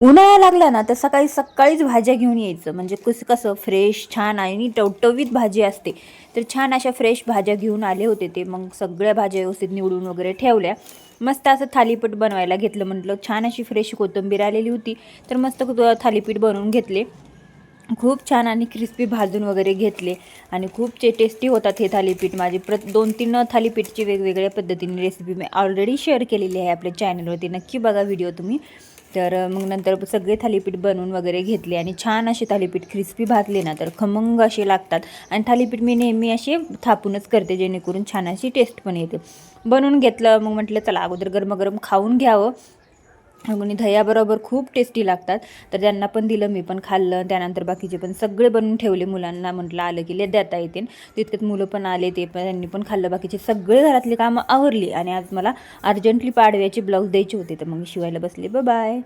उन्हाळा लागला ना तर सकाळी सकाळीच भाज्या घेऊन यायचं, म्हणजे कसं फ्रेश छान आणि टवटवीत भाजी असते. तर छान अशा फ्रेश भाज्या घेऊन आले होते ते. मग सगळ्या भाज्या व्यवस्थित निवडून वगैरे ठेवल्या. मस्त असं थालीपीठ बनवायला घेतलं. म्हटलं छान अशी फ्रेश कोथिंबीर आलेली होती, तर मस्त थालीपीठ बनवून घेतले. खूप छान आणि क्रिस्पी भाजून वगैरे घेतले आणि खूप टेस्टी होतात हे थालीपीठ. माझी 2-3 थालीपीठची वेगवेगळ्या पद्धतीने रेसिपी मी ऑलरेडी शेअर केलेली आहे आपल्या चॅनलवरती. नक्की बघा व्हिडिओ तुम्ही. तर मग नंतर सगळे थालीपीठ बनवून वगैरे घेतले आणि छान असे थालीपीठ क्रिस्पी भाजले ना तर खमंग असे लागतात. आणि थालीपीठ मी नेहमी असे थापूनच करते, जेणेकरून छान अशी टेस्ट पण येते. बनवून घेतलं. मग म्हटलं चला अगोदर गरम खाऊन घ्यावं आणि दह्याबरोबर खूप टेस्टी लागतात. तर त्यांना पण दिलं, मी पण खाल्लं. त्यानंतर बाकीचे पण सगळे बनवून ठेवले. मुलांना म्हटलं आलं की देता येतील. तितक्यात मुलं पण आले, ते पण त्यांनी पण खाल्लं. बाकीचे सगळे घरातली कामं आवरली आणि आज मला अर्जंटली पाडव्याचे ब्लाऊज द्यायचे होते, तर मग शिवायला बसले. बाय.